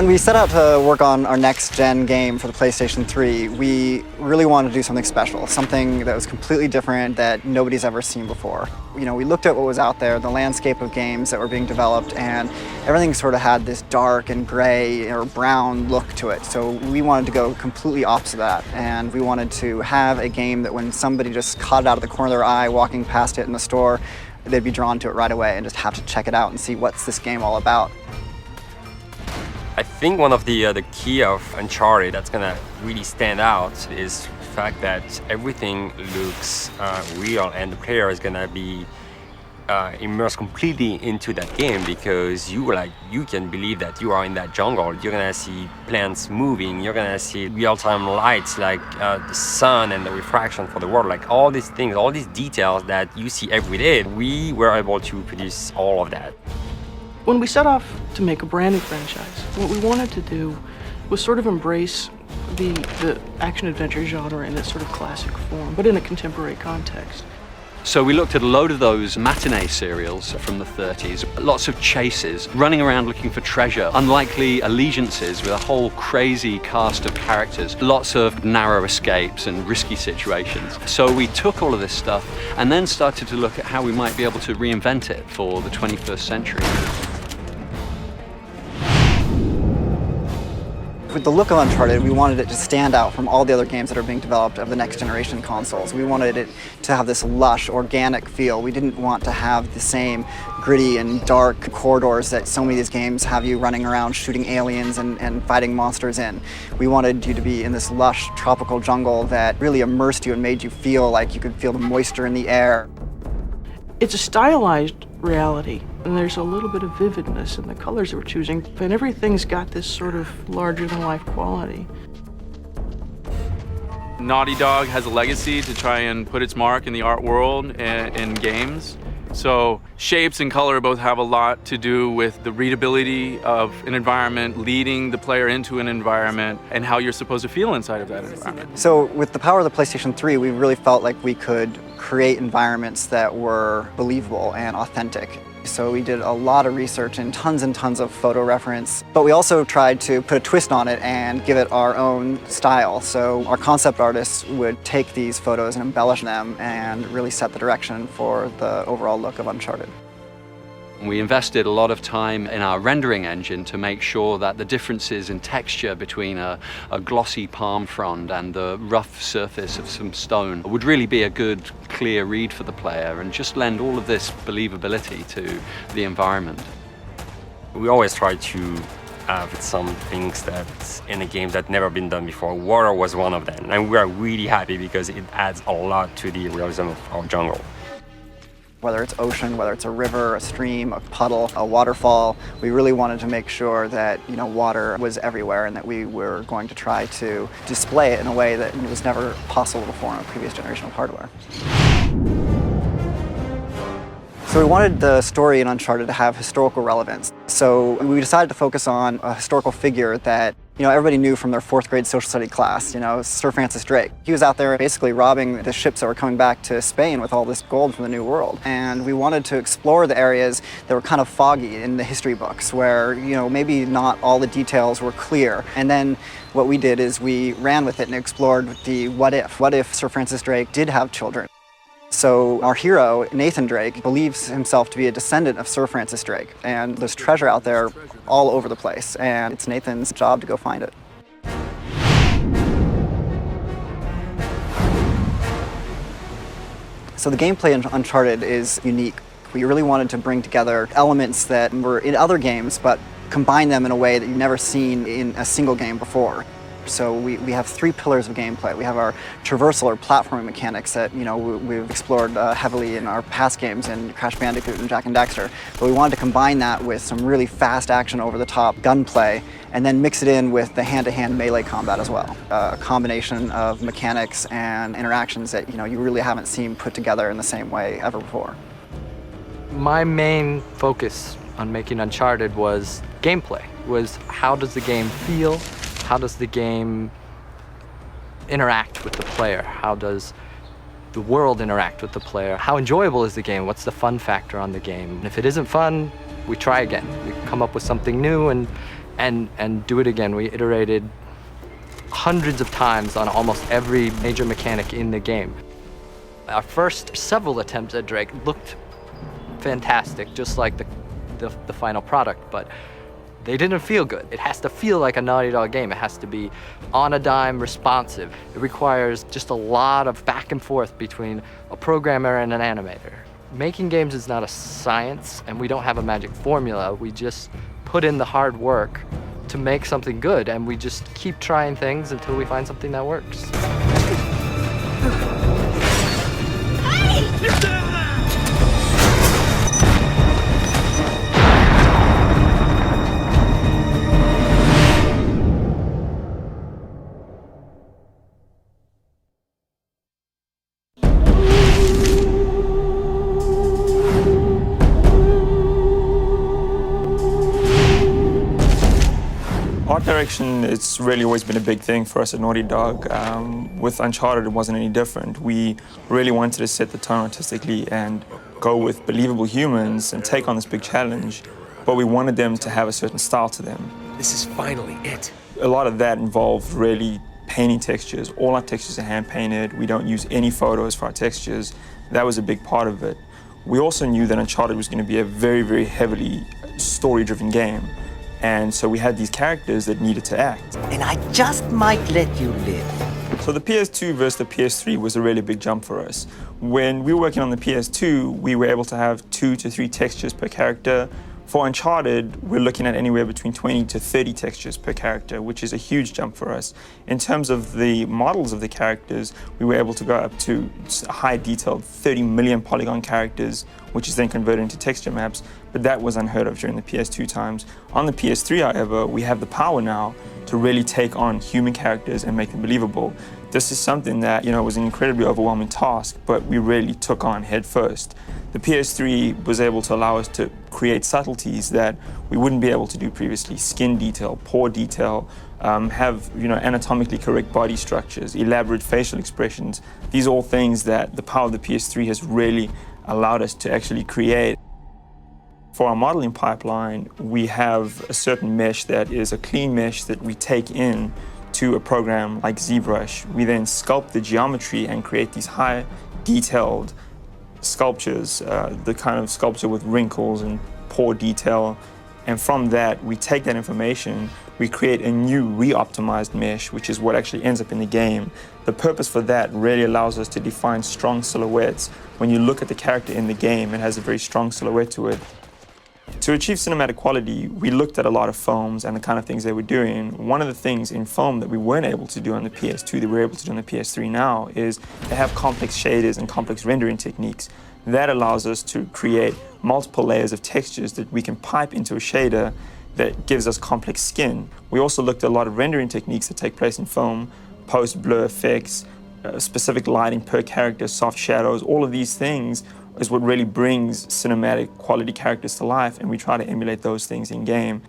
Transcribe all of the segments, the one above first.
When we set out to work on our next-gen game for the PlayStation 3, we really wanted to do something special, something that was completely different that nobody's ever seen before. You know, we looked at what was out there, the landscape of games that were being developed, and everything sort of had this dark and gray or brown look to it. So we wanted to go completely opposite of that, and we wanted to have a game that when somebody just caught it out of the corner of their eye walking past it in the store, they'd be drawn to it right away and just have to check it out and see what's this game all about. I think one of the key of Uncharted that's gonna really stand out is the fact that everything looks real, and the player is gonna be immersed completely into that game, because you can believe that you are in that jungle. You're gonna see plants moving. You're gonna see real-time lights like the sun and the refraction for the world, like all these things, all these details that you see every day. We were able to produce all of that. When we set off to make a brand new franchise, what we wanted to do was sort of embrace the action-adventure genre in its sort of classic form, but in a contemporary context. So we looked at a load of those matinee serials from the 30s, lots of chases, running around looking for treasure, unlikely allegiances with a whole crazy cast of characters, lots of narrow escapes and risky situations. So we took all of this stuff and then started to look at how we might be able to reinvent it for the 21st century. With the look of Uncharted, we wanted it to stand out from all the other games that are being developed of the next generation consoles. We wanted it to have this lush, organic feel. We didn't want to have the same gritty and dark corridors that so many of these games have you running around shooting aliens and fighting monsters in. We wanted you to be in this lush tropical jungle that really immersed you and made you feel like you could feel the moisture in the air. It's a stylized reality, and there's a little bit of vividness in the colors that we're choosing, and everything's got this sort of larger-than-life quality. Naughty Dog has a legacy to try and put its mark in the art world and in games. So shapes and color both have a lot to do with the readability of an environment, leading the player into an environment, and how you're supposed to feel inside of that environment. So with the power of the PlayStation 3, we really felt like we could create environments that were believable and authentic. So we did a lot of research and tons of photo reference, but we also tried to put a twist on it and give it our own style. So our concept artists would take these photos and embellish them and really set the direction for the overall look of Uncharted. We invested a lot of time in our rendering engine to make sure that the differences in texture between a glossy palm frond and the rough surface of some stone would really be a good, clear read for the player and just lend all of this believability to the environment. We always try to have some things that in a game that never been done before. Water was one of them, and we are really happy because it adds a lot to the realism of our jungle. Whether it's ocean, whether it's a river, a stream, a puddle, a waterfall, we really wanted to make sure that, you know, water was everywhere and that we were going to try to display it in a way that was never possible before on a previous generation of hardware. So we wanted the story in Uncharted to have historical relevance. So we decided to focus on a historical figure that, you know, everybody knew from their 4th grade social study class, you know, Sir Francis Drake. He was out there basically robbing the ships that were coming back to Spain with all this gold from the New World. And we wanted to explore the areas that were kind of foggy in the history books where, you know, maybe not all the details were clear. And then what we did is we ran with it and explored the what if. What if Sir Francis Drake did have children? So our hero, Nathan Drake, believes himself to be a descendant of Sir Francis Drake, and there's treasure out there all over the place, and it's Nathan's job to go find it. So the gameplay in Uncharted is unique. We really wanted to bring together elements that were in other games, but combine them in a way that you've never seen in a single game before. So we have 3 pillars of gameplay. We have our traversal or platforming mechanics that, you know, we've explored heavily in our past games in Crash Bandicoot and Jak and Daxter. But we wanted to combine that with some really fast action, over-the-top gunplay, and then mix it in with the hand-to-hand melee combat as well. A combination of mechanics and interactions that, you know, you really haven't seen put together in the same way ever before. My main focus on making Uncharted was gameplay, was how does the game feel? How does the game interact with the player? How does the world interact with the player? How enjoyable is the game? What's the fun factor on the game? And if it isn't fun, we try again. We come up with something new and and do it again. We iterated hundreds of times on almost every major mechanic in the game. Our first several attempts at Drake looked fantastic, just like the final product, but they didn't feel good. It has to feel like a Naughty Dog game. It has to be on a dime, responsive. It requires just a lot of back and forth between a programmer and an animator. Making games is not a science, and we don't have a magic formula. We just put in the hard work to make something good, and we just keep trying things until we find something that works. Art direction, it's really always been a big thing for us at Naughty Dog. With Uncharted, it wasn't any different. We really wanted to set the tone artistically and go with believable humans and take on this big challenge, but we wanted them to have a certain style to them. This is finally it. A lot of that involved really painting textures. All our textures are hand-painted. We don't use any photos for our textures. That was a big part of it. We also knew that Uncharted was going to be a very, very heavily story-driven game. And so we had these characters that needed to act. And I just might let you live. So the PS2 versus the PS3 was a really big jump for us. When we were working on the PS2, we were able to have 2 to 3 textures per character. For Uncharted, we're looking at anywhere between 20 to 30 textures per character, which is a huge jump for us. In terms of the models of the characters, we were able to go up to high detailed 30 million polygon characters, which is then converted into texture maps, but that was unheard of during the PS2 times. On the PS3, however, we have the power now to really take on human characters and make them believable. This is something that, was an incredibly overwhelming task, but we really took on head first. The PS3 was able to allow us to create subtleties that we wouldn't be able to do previously. Skin detail, pore detail, have anatomically correct body structures, elaborate facial expressions. These are all things that the power of the PS3 has really allowed us to actually create. For our modeling pipeline, we have a certain mesh that is a clean mesh that we take in to a program like ZBrush. We then sculpt the geometry and create these high detailed sculptures, the kind of sculpture with wrinkles and pore detail. And from that, we take that information, we create a new re-optimized mesh, which is what actually ends up in the game. The purpose for that really allows us to define strong silhouettes. When you look at the character in the game, it has a very strong silhouette to it. To achieve cinematic quality, we looked at a lot of foams and the kind of things they were doing. One of the things in foam that we weren't able to do on the PS2 that we're able to do on the PS3 now is they have complex shaders and complex rendering techniques. That allows us to create multiple layers of textures that we can pipe into a shader that gives us complex skin. We also looked at a lot of rendering techniques that take place in foam, post-blur effects, specific lighting per character, soft shadows, all of these things is what really brings cinematic quality characters to life, and we try to emulate those things in game.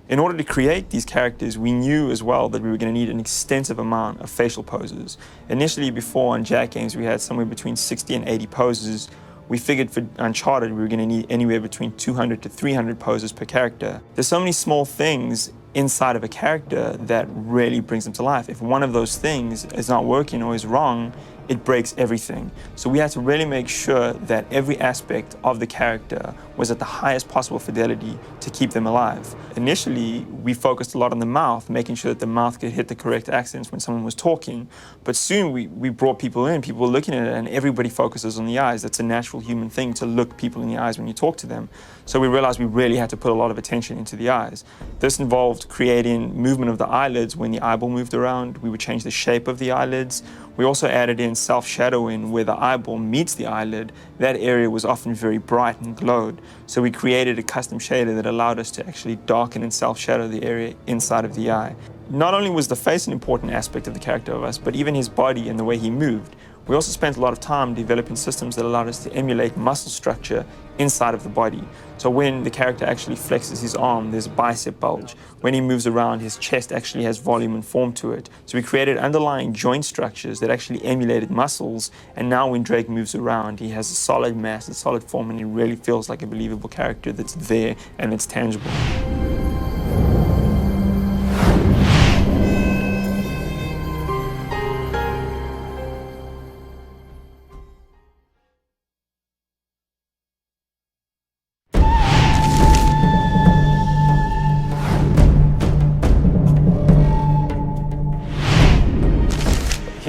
In order to create these characters, we knew as well that we were going to need an extensive amount of facial poses. Initially, before on Jack games, we had somewhere between 60 and 80 poses. We figured for Uncharted, we were going to need anywhere between 200 to 300 poses per character. There's so many small things inside of a character that really brings them to life. If one of those things is not working or is wrong, it breaks everything. So we had to really make sure that every aspect of the character was at the highest possible fidelity to keep them alive. Initially, we focused a lot on the mouth, making sure that the mouth could hit the correct accents when someone was talking. But soon we brought people in, people were looking at it, and everybody focuses on the eyes. That's a natural human thing to look people in the eyes when you talk to them. So we realized we really had to put a lot of attention into the eyes. This involved creating movement of the eyelids when the eyeball moved around. We would change the shape of the eyelids. We also added in self-shadowing where the eyeball meets the eyelid. That area was often very bright and glowed. So we created a custom shader that allowed us to actually darken and self-shadow the area inside of the eye. Not only was the face an important aspect of the character of us, but even his body and the way he moved. We also spent a lot of time developing systems that allowed us to emulate muscle structure inside of the body. So when the character actually flexes his arm, there's a bicep bulge. When he moves around, his chest actually has volume and form to it. So we created underlying joint structures that actually emulated muscles, and now when Drake moves around, he has a solid mass, a solid form, and he really feels like a believable character that's there and that's tangible.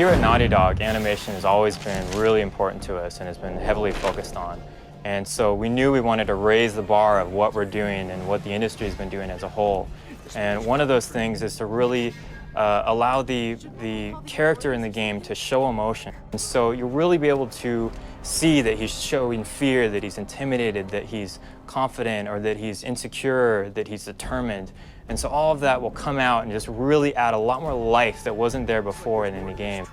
Here at Naughty Dog, animation has always been really important to us and has been heavily focused on. And so we knew we wanted to raise the bar of what we're doing and what the industry has been doing as a whole. And one of those things is to really allow the character in the game to show emotion. And so you'll really be able to see that he's showing fear, that he's intimidated, that he's confident, or that he's insecure, that he's determined. And so all of that will come out and just really add a lot more life that wasn't there before in the game.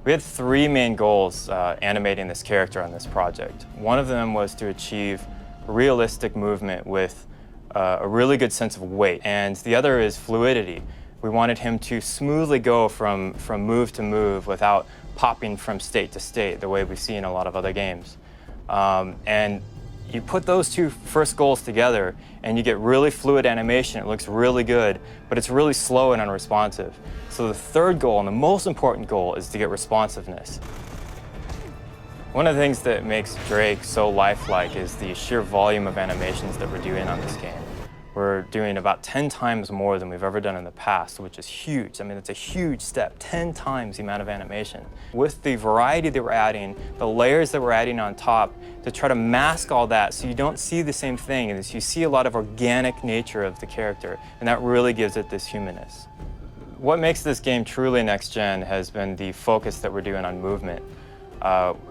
We had three main goals animating this character on this project. One of them was to achieve realistic movement with a really good sense of weight, and the other is fluidity. We wanted him to smoothly go from move to move without popping from state to state the way we see in a lot of other games. And you put those two first goals together and you get really fluid animation. It looks really good, but it's really slow and unresponsive. So the third goal, and the most important goal, is to get responsiveness. One of the things that makes Drake so lifelike is the sheer volume of animations that we're doing on this game. We're doing about 10 times more than we've ever done in the past, which is huge. I mean, it's a huge step, 10 times the amount of animation. With the variety that we're adding, the layers that we're adding on top, to try to mask all that so you don't see the same thing, and you see a lot of organic nature of the character, and that really gives it this humanness. What makes this game truly next-gen has been the focus that we're doing on movement.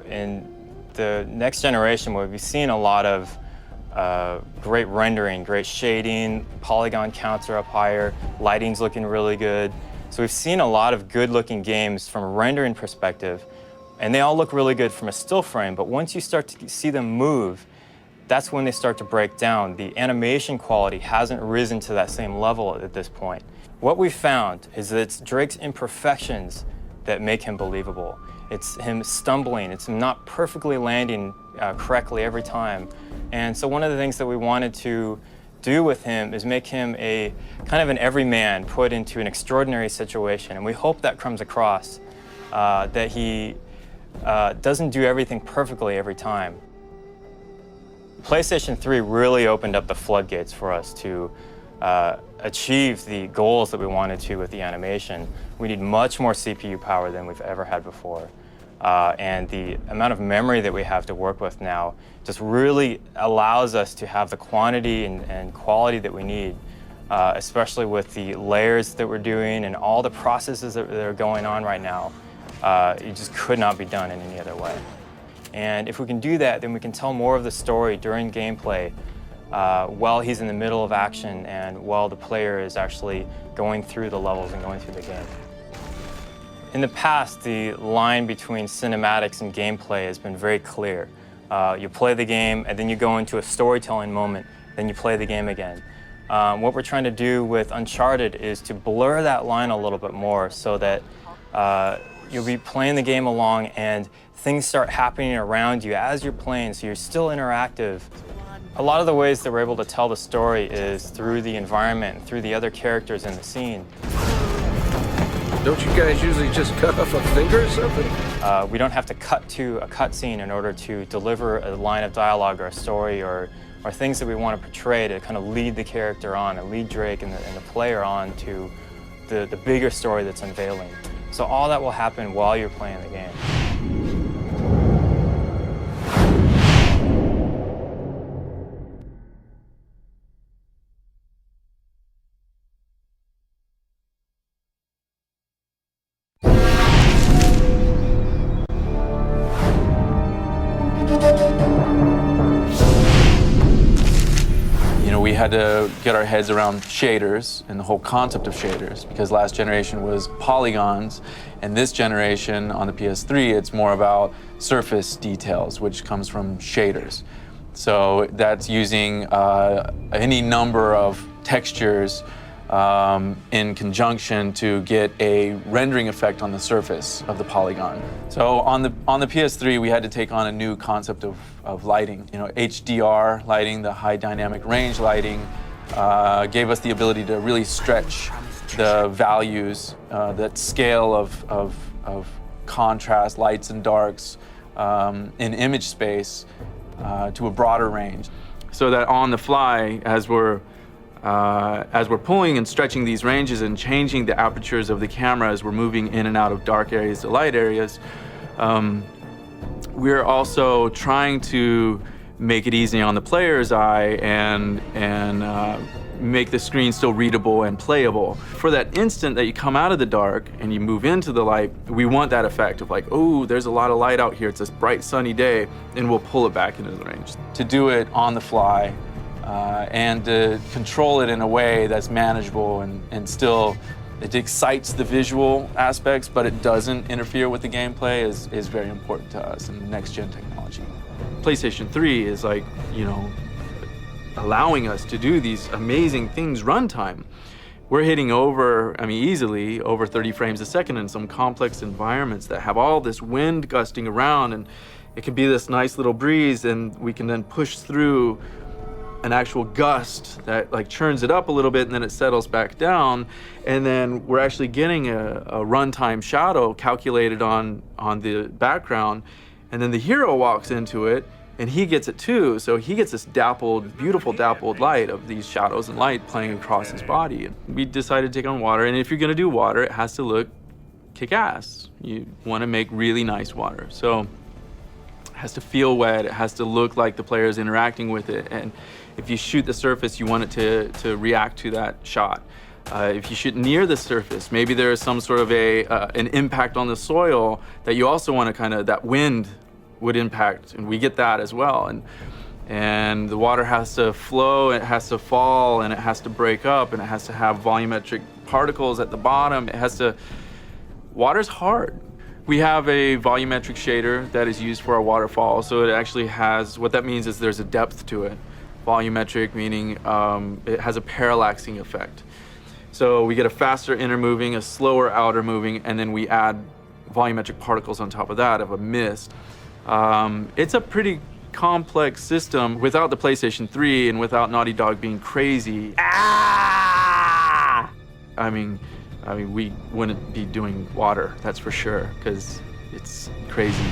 In the next generation, we've seen a lot of great rendering, great shading, polygon counts are up higher, lighting's looking really good. So we've seen a lot of good-looking games from a rendering perspective, and they all look really good from a still frame, but once you start to see them move, that's when they start to break down. The animation quality hasn't risen to that same level at this point. What we found is that it's Drake's imperfections that make him believable. It's him stumbling, it's him not perfectly landing correctly every time. And so one of the things that we wanted to do with him is make him a kind of an everyman put into an extraordinary situation. And we hope that comes across, that he doesn't do everything perfectly every time. PlayStation 3 really opened up the floodgates for us to achieve the goals that we wanted to with the animation. We need much more CPU power than we've ever had before. And the amount of memory that we have to work with now just really allows us to have the quantity and quality that we need, especially with the layers that we're doing and all the processes that are going on right now. It just could not be done in any other way. And if we can do that, then we can tell more of the story during gameplay while he's in the middle of action and while the player is actually going through the levels and going through the game. In the past, the line between cinematics and gameplay has been very clear. You play the game, and then you go into a storytelling moment, then you play the game again. What we're trying to do with Uncharted is to blur that line a little bit more so that you'll be playing the game along and things start happening around you as you're playing, so you're still interactive. A lot of the ways that we're able to tell the story is through the environment, through the other characters in the scene. Don't you guys usually just cut off a finger or something? We don't have to cut to a cutscene in order to deliver a line of dialogue or a story or things that we want to portray to kind of lead the character on and lead Drake and the player on to the bigger story that's unveiling. So all that will happen while you're playing the game. We had to get our heads around shaders and the whole concept of shaders, because last generation was polygons, and this generation on the PS3 it's more about surface details, which comes from shaders. So that's using any number of textures in conjunction to get a rendering effect on the surface of the polygon. So on the PS3, we had to take on a new concept of lighting. You know, HDR lighting, the high dynamic range lighting, gave us the ability to really stretch the values, that scale of contrast, lights and darks in image space to a broader range. So that on the fly, as we're as we're pulling and stretching these ranges and changing the apertures of the camera as we're moving in and out of dark areas to light areas, we're also trying to make it easy on the player's eye and make the screen still readable and playable. For that instant that you come out of the dark and you move into the light, we want that effect of like, oh, there's a lot of light out here, it's a bright sunny day, and we'll pull it back into the range. To do it on the fly and to control it in a way that's manageable and still, it excites the visual aspects, but it doesn't interfere with the gameplay is very important to us in next-gen technology. PlayStation 3 is like, you know, allowing us to do these amazing things runtime. We're hitting over, I mean, easily over 30 frames a second in some complex environments that have all this wind gusting around, and it can be this nice little breeze, and we can then push through an actual gust that like churns it up a little bit, and then it settles back down, and then we're actually getting a runtime shadow calculated on the background, and then the hero walks into it, and he gets it too, so he gets this dappled, beautiful dappled light of these shadows and light playing across his body. And we decided to take on water, and if you're gonna do water, it has to look kick-ass. You wanna make really nice water. So it has to feel wet, it has to look like the player is interacting with it, and if you shoot the surface, you want it to react to that shot. If you shoot near the surface, maybe there is some sort of an impact on the soil that you also want to kind of, that wind would impact, and we get that as well. And the water has to flow, it has to fall, and it has to break up, and it has to have volumetric particles at the bottom. It has to, water's hard. We have a volumetric shader that is used for our waterfall, so it actually has, what that means is there's a depth to it. Volumetric meaning it has a parallaxing effect. So we get a faster inner moving, a slower outer moving, and then we add volumetric particles on top of that of a mist. It's a pretty complex system. Without the PlayStation 3 and without Naughty Dog being crazy, I mean, we wouldn't be doing water, that's for sure, because it's crazy.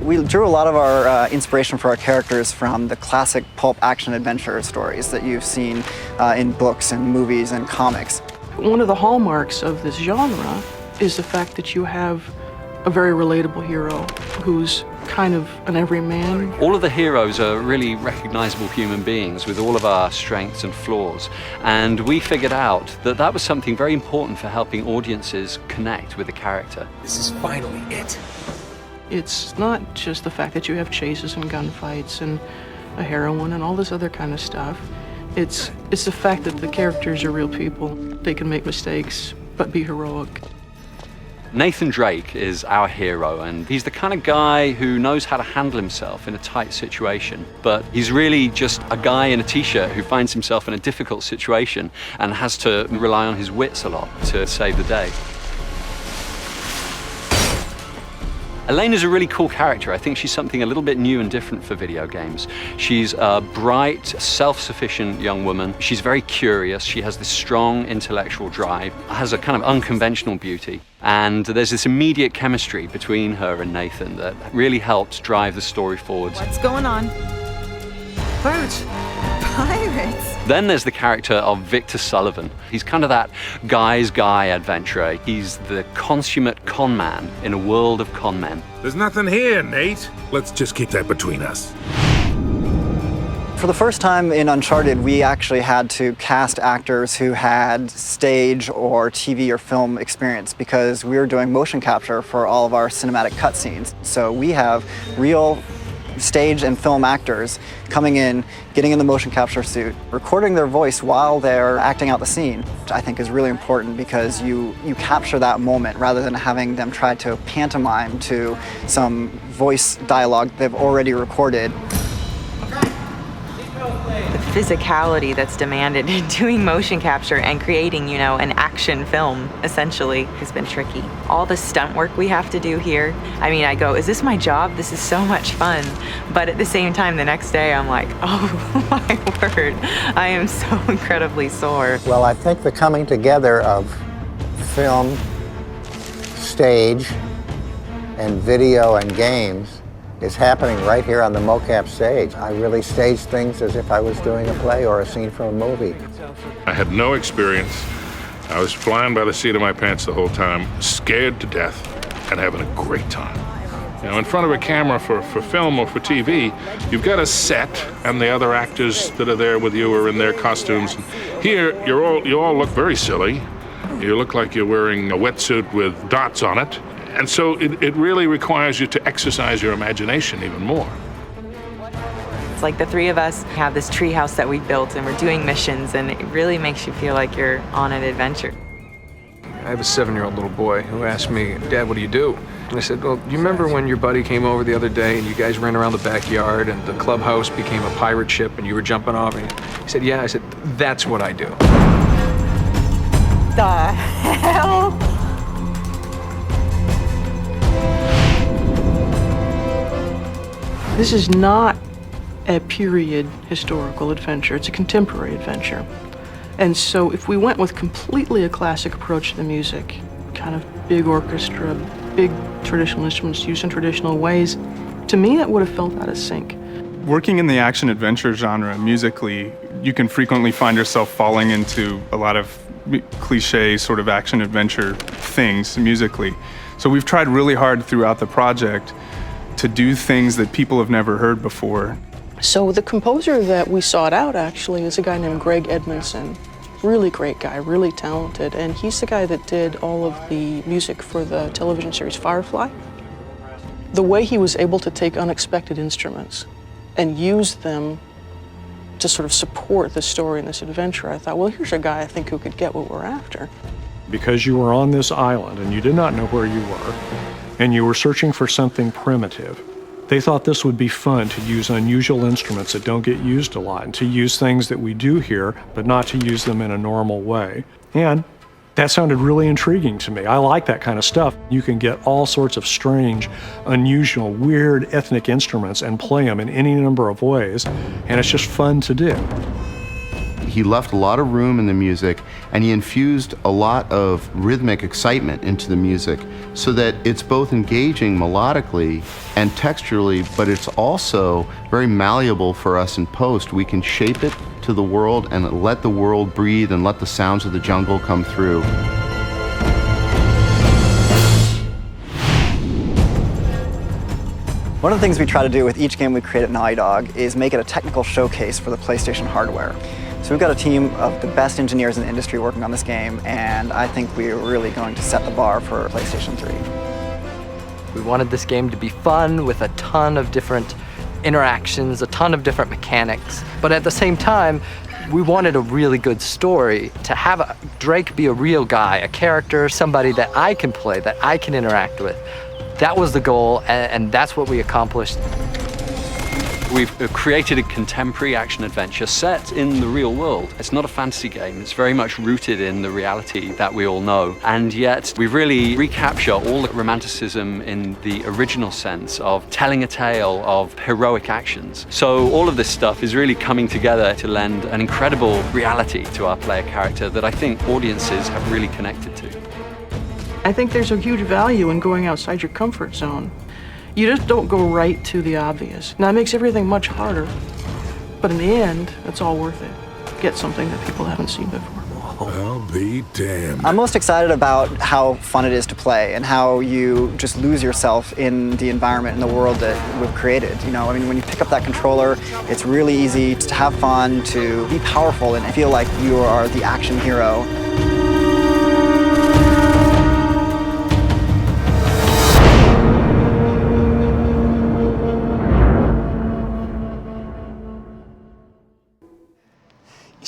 We drew a lot of our inspiration for our characters from the classic pulp action adventure stories that you've seen in books and movies and comics. One of the hallmarks of this genre is the fact that you have a very relatable hero who's kind of an everyman. All of the heroes are really recognizable human beings with all of our strengths and flaws. And we figured out that that was something very important for helping audiences connect with the character. This is finally it. It's not just the fact that you have chases and gunfights and a heroine and all this other kind of stuff. It's the fact that the characters are real people. They can make mistakes, but be heroic. Nathan Drake is our hero, and he's the kind of guy who knows how to handle himself in a tight situation, but he's really just a guy in a t-shirt who finds himself in a difficult situation and has to rely on his wits a lot to save the day. Elena's a really cool character. I think she's something a little bit new and different for video games. She's a bright, self-sufficient young woman. She's very curious. She has this strong intellectual drive, has a kind of unconventional beauty. And there's this immediate chemistry between her and Nathan that really helped drive the story forward. What's going on? Pirates. Pirates? Then there's the character of Victor Sullivan. He's kind of that guy's guy adventurer. He's the consummate con man in a world of con men. There's nothing here, Nate. Let's just keep that between us. For the first time in Uncharted, we actually had to cast actors who had stage or TV or film experience because we were doing motion capture for all of our cinematic cutscenes. So we have real stage and film actors coming in, getting in the motion capture suit, recording their voice while they're acting out the scene, which I think is really important because you capture that moment rather than having them try to pantomime to some voice dialogue they've already recorded. The physicality that's demanded in doing motion capture and creating, you know, an action film, essentially, has been tricky. All the stunt work we have to do here, I mean, I go, is this my job? This is so much fun. But at the same time, the next day, I'm like, oh my word, I am so incredibly sore. Well, I think the coming together of film, stage, and video and games is happening right here on the mocap stage. I really stage things as if I was doing a play or a scene from a movie. I had no experience. I was flying by the seat of my pants the whole time, scared to death, and having a great time. You know, in front of a camera for film or for TV, you've got a set, and the other actors that are there with you are in their costumes. Here, you all look very silly. You look like you're wearing a wetsuit with dots on it. And so it really requires you to exercise your imagination even more. It's like the three of us have this treehouse that we built and we're doing missions, and it really makes you feel like you're on an adventure. I have a 7-year-old little boy who asked me, Dad, what do you do? And I said, well, do you remember when your buddy came over the other day and you guys ran around the backyard and the clubhouse became a pirate ship and you were jumping off? And he said, yeah. I said, that's what I do. The hell? This is not a period historical adventure, it's a contemporary adventure. And so if we went with completely a classic approach to the music, kind of big orchestra, big traditional instruments used in traditional ways, to me that would have felt out of sync. Working in the action-adventure genre musically, you can frequently find yourself falling into a lot of cliche sort of action-adventure things musically. So we've tried really hard throughout the project to do things that people have never heard before. So the composer that we sought out actually is a guy named Greg Edmondson. Really great guy, really talented, and he's the guy that did all of the music for the television series Firefly. The way he was able to take unexpected instruments and use them to sort of support the story in this adventure, I thought, well, here's a guy I think who could get what we're after. Because you were on this island and you did not know where you were, and you were searching for something primitive, they thought this would be fun to use unusual instruments that don't get used a lot, and to use things that we do here, but not to use them in a normal way. And that sounded really intriguing to me. I like that kind of stuff. You can get all sorts of strange, unusual, weird ethnic instruments and play them in any number of ways, and it's just fun to do. He left a lot of room in the music, and he infused a lot of rhythmic excitement into the music so that it's both engaging melodically and texturally, but it's also very malleable for us in post. We can shape it to the world and let the world breathe and let the sounds of the jungle come through. One of the things we try to do with each game we create at Naughty Dog is make it a technical showcase for the PlayStation hardware. So we've got a team of the best engineers in the industry working on this game, and I think we're really going to set the bar for PlayStation 3. We wanted this game to be fun with a ton of different interactions, a ton of different mechanics, but at the same time, we wanted a really good story, to have Drake be a real guy, a character, somebody that I can play, that I can interact with. That was the goal, and that's what we accomplished. We've created a contemporary action-adventure set in the real world. It's not a fantasy game. It's very much rooted in the reality that we all know. And yet, we really recapture all the romanticism in the original sense of telling a tale of heroic actions. So all of this stuff is really coming together to lend an incredible reality to our player character that I think audiences have really connected to. I think there's a huge value in going outside your comfort zone. You just don't go right to the obvious. Now, it makes everything much harder, but in the end, it's all worth it. Get something that people haven't seen before. I'll be damned. I'm most excited about how fun it is to play and how you just lose yourself in the environment and the world that we've created. You know, I mean, when you pick up that controller, it's really easy to have fun, to be powerful, and feel like you are the action hero.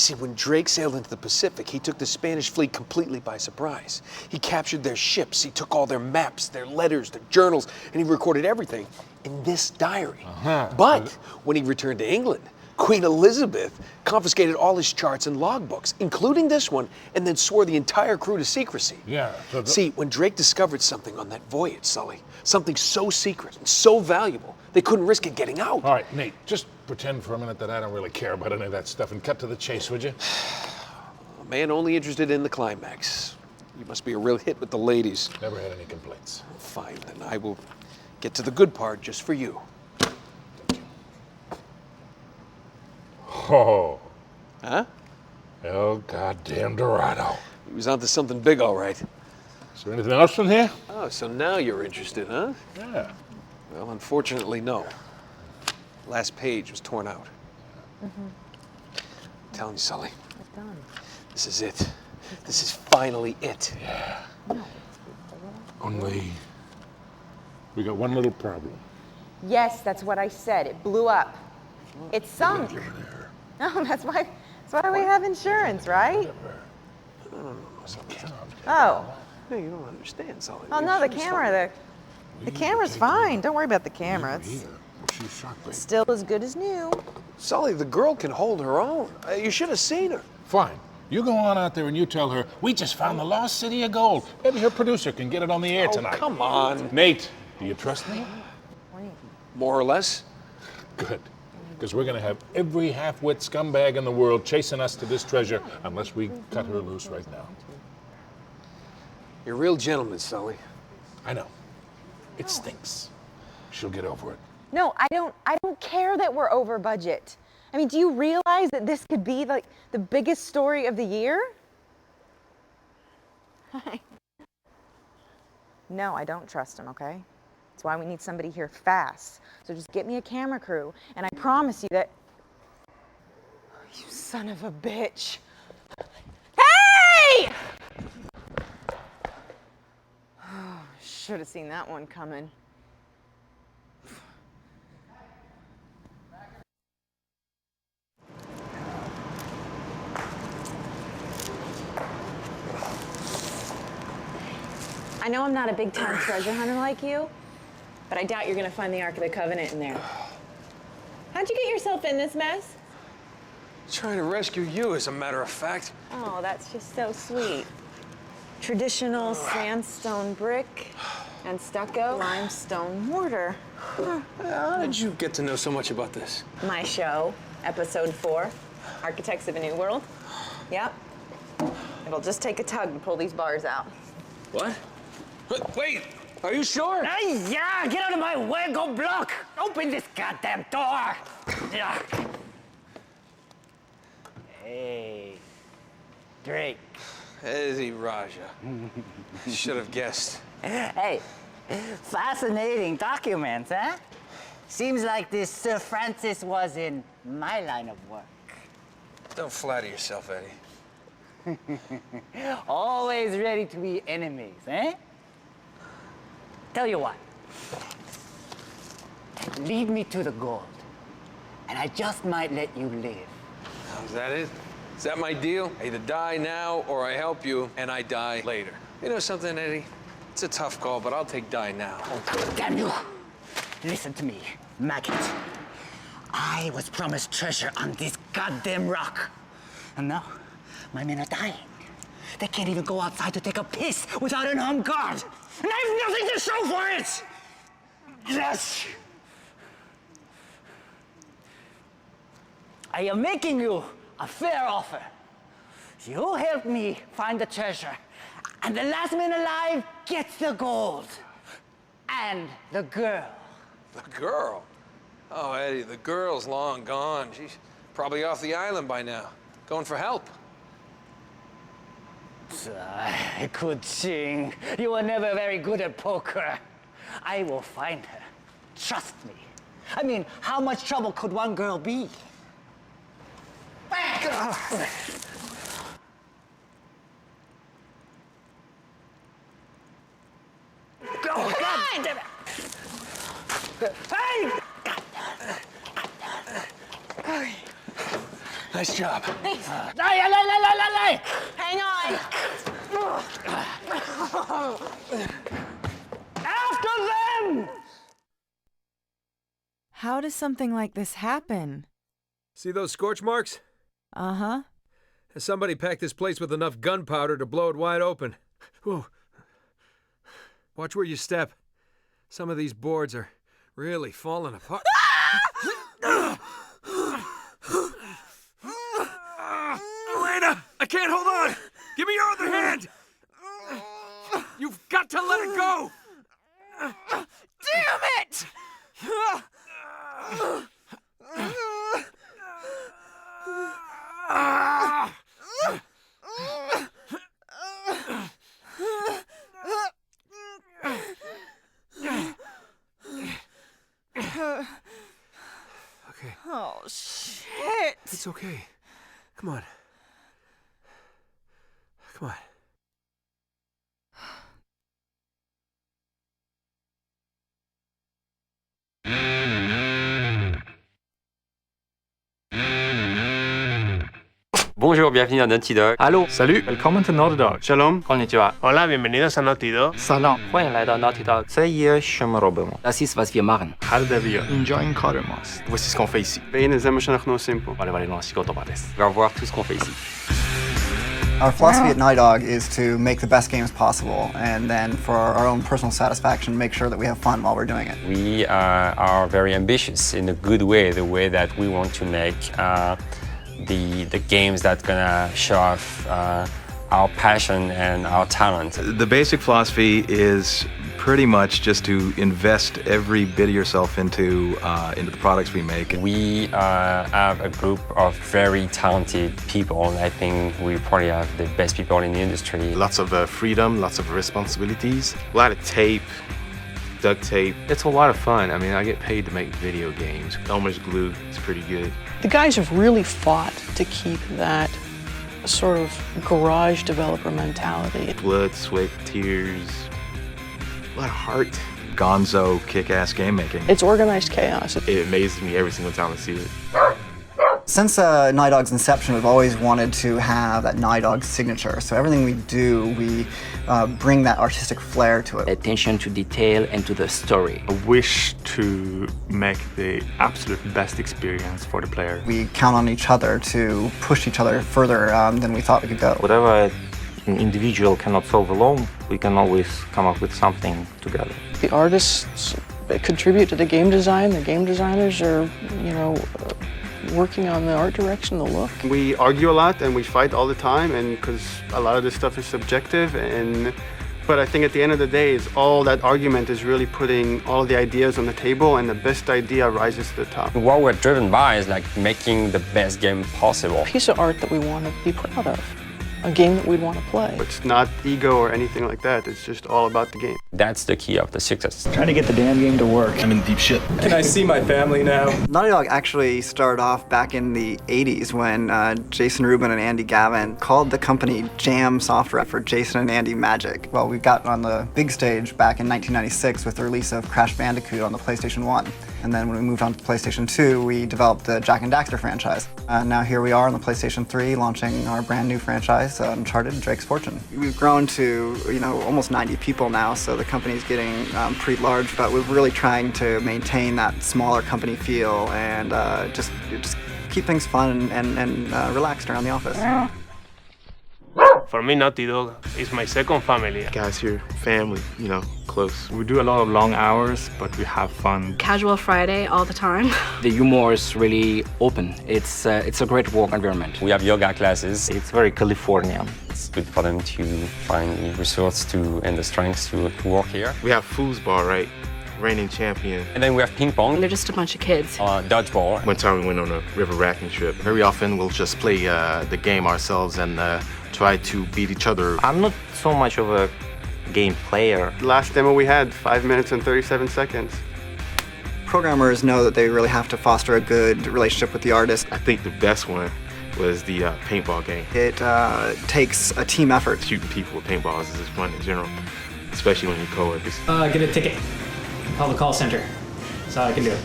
See, when Drake sailed into the Pacific, he took the Spanish fleet completely by surprise. He captured their ships, he took all their maps, their letters, their journals, and he recorded everything in this diary. But when he returned to England, Queen Elizabeth confiscated all his charts and logbooks, including this one, and then swore the entire crew to secrecy. Yeah. See, when Drake discovered something on that voyage, Sully, something so secret and so valuable, they couldn't risk it getting out. All right, Nate, just pretend for a minute that I don't really care about any of that stuff and cut to the chase, would you? A man only interested in the climax. You must be a real hit with the ladies. Never had any complaints. Fine, then I will get to the good part just for you. Oh. Huh? El goddamn Dorado. He was onto something big, all right. Is there anything else in here? Oh, so now you're interested, huh? Yeah. Well, unfortunately, no. Last page was torn out. I'm telling you, Sully. This is it. This is finally it. Yeah. Only we got one little problem. Yes, that's what I said. It blew up. It sunk. No, that's why we have insurance, right? Oh. No, you don't understand, Sully. Oh no, the camera. The camera's fine. Don't worry about the camera. It's still as good as new. Sully, the girl can hold her own. You should have seen her. Fine. You go on out there and you tell her, we just found the lost city of gold. Maybe her producer can get it on the air tonight. Come on. Nate, do you trust me? More or less. Good. Because we're going to have every half-wit scumbag in the world chasing us to this treasure unless we cut her loose right now. You're a real gentleman, Sully. I know. It stinks. She'll get over it. No, I don't care that we're over budget. I mean, do you realize that this could be like the biggest story of the year? No, I don't trust him, okay? That's why we need somebody here fast. So just get me a camera crew, and I promise you that... You son of a bitch. Hey! Should have seen that one coming. I know I'm not a big-time treasure hunter like you, but I doubt you're gonna find the Ark of the Covenant in there. How'd you get yourself in this mess? Trying to rescue you, as a matter of fact. Oh, that's just so sweet. Traditional sandstone brick and stucco limestone mortar. How did you get to know so much about this? My show, episode 4, Architects of a New World. Yep. It'll just take a tug to pull these bars out. What? Wait, are you sure? Hey, yeah, get out of my way, go block! Open this goddamn door! Yeah. Hey, Drake. Eddie Raja. Should have guessed. Hey, fascinating documents, huh? Seems like this Sir Francis was in my line of work. Don't flatter yourself, Eddie. Always ready to be enemies, eh? Tell you what. Lead me to the gold, and I just might let you live. Is that it? Is that my deal? I either die now or I help you and I die later. You know something, Eddie? It's a tough call, but I'll take die now. Oh, damn you! Listen to me, maggot. I was promised treasure on this goddamn rock. And now, my men are dying. They can't even go outside to take a piss without an armed guard. And I have nothing to show for it! Yes! I am making you a fair offer. You help me find the treasure, and the last man alive gets the gold. And the girl. The girl? Oh, Eddie, the girl's long gone. She's probably off the island by now, going for help. I could sing. You were never very good at poker. I will find her. Trust me. I mean, how much trouble could one girl be? Oh, God damn it! Hey! Nice job. Thanks. Hang on. After them! How does something like this happen? See those scorch marks? Uh-huh. Has somebody packed this place with enough gunpowder to blow it wide open? Whoa. Watch where you step. Some of these boards are really falling apart. Elena! I can't hold on! Give me your other hand! You've got to let it go! Damn it! Okay. Oh, shit. It's okay. Come on. Come on. Bonjour, bienvenue à Naughty Dog. Hallo. Salut. Willkommen to Naughty Dog. Shalom. Konnichiwa. Hola, bienvenidos a Naughty Dog. Salam. 欢迎来到 Naughty Dog. Це є, що ми робимо. Das ist, was wir machen. Harde wir. Enjoying Karmas. Voici ce qu'on fait ici. והנה זה מה שאנחנו עושים פה.我々の仕事場です. On va voir tout ce qu'on fait ici. Our philosophy at Naughty Dog is to make the best games possible, and then for our own personal satisfaction, make sure that we have fun while we're doing it. We are very ambitious in a good way, the way that we want to make the games that's gonna show off our passion and our talent. The basic philosophy is pretty much just to invest every bit of yourself into the products we make. We have a group of very talented people. I think we probably have the best people in the industry. Lots of freedom, lots of responsibilities, a lot of tape, duct tape. It's a lot of fun. I mean, I get paid to make video games. Elmer's glue, it's pretty good. The guys have really fought to keep that sort of garage developer mentality. Blood, sweat, tears, a lot of heart. Gonzo kick-ass game making. It's organized chaos. It amazes me every single time I see it. Since Naughty Dog's inception, we've always wanted to have that Naughty Dog signature. So everything we do, we bring that artistic flair to it. Attention to detail and to the story. I wish to make the absolute best experience for the player. We count on each other to push each other further than we thought we could go. Whatever an individual cannot solve alone, we can always come up with something together. The artists contribute to the game design. The game designers are, working on the art direction, the look. We argue a lot and we fight all the time, and because a lot of this stuff is subjective, but I think at the end of the day, it's all that argument is really putting all the ideas on the table, and the best idea rises to the top. What we're driven by is like making the best game possible. A piece of art that we want to be proud of. A game that we'd want to play. It's not ego or anything like that. It's just all about the game. That's the key of the success. Trying to get the damn game to work. I'm in deep shit. Can I see my family now? Naughty Dog actually started off back in the 80s when Jason Rubin and Andy Gavin called the company Jam Software for Jason and Andy Magic. Well, we got on the big stage back in 1996 with the release of Crash Bandicoot on the PlayStation 1. And then when we moved on to PlayStation 2, we developed the Jak and Daxter franchise. Now here we are on the PlayStation 3 launching our brand new franchise, Uncharted, Drake's Fortune. We've grown to, almost 90 people now, so the company's getting pretty large, but we're really trying to maintain that smaller company feel and just keep things fun and relaxed around the office. For me, Naughty Dog is my second family. Guys here, family, close. We do a lot of long hours, but we have fun. Casual Friday all the time. The humor is really open. It's a great work environment. We have yoga classes. It's very Californian. It's good for them to find the resources and the strengths to work here. We have foosball, right? Reigning champion. And then we have ping pong. They're just a bunch of kids. Dodgeball. One time we went on a river rafting trip. Very often we'll just play the game ourselves and try to beat each other. I'm not so much of a game player. Last demo we had, 5 minutes and 37 seconds. Programmers know that they really have to foster a good relationship with the artist. I think the best one was the paintball game. It takes a team effort. Shooting people with paintballs is just fun in general, especially when you're coworkers. Get a ticket. Call the call center. That's all I can do.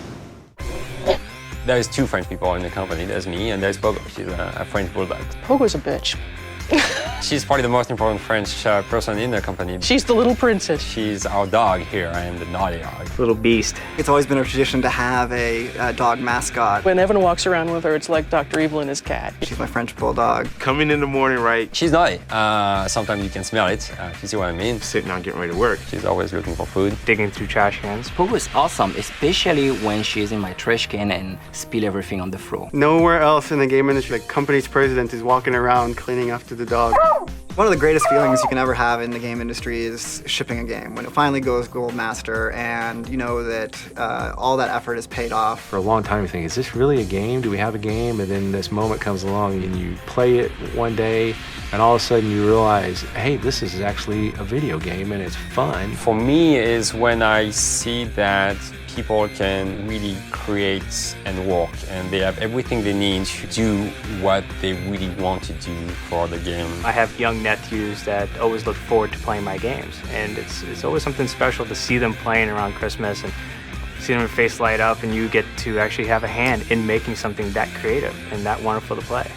There's two French people in the company. There's me and there's Pogo. She's a French bulldog. Pogo's a bitch. She's probably the most important French person in the company. She's the little princess. She's our dog here. I am the naughty dog. Little beast. It's always been a tradition to have a dog mascot. When Evan walks around with her, it's like Dr. Evil and his cat. She's my French bulldog. Coming in the morning, right? She's naughty. Sometimes you can smell it, if you see what I mean. Sitting down, getting ready to work. She's always looking for food. Digging through trash cans. Pogo is awesome, especially when she's in my trash can and spill everything on the floor. Nowhere else in the game industry, like company's president is walking around cleaning after the dog. One of the greatest feelings you can ever have in the game industry is shipping a game. When it finally goes Gold Master and you know that all that effort is paid off. For a long time you think, is this really a game? Do we have a game? And then this moment comes along and you play it one day and all of a sudden you realize, hey, this is actually a video game and it's fun. For me is when I see that people can really create and work and they have everything they need to do what they really want to do for the game. I have young nephews that always look forward to playing my games, and it's always something special to see them playing around Christmas and see their face light up, and you get to actually have a hand in making something that creative and that wonderful to play.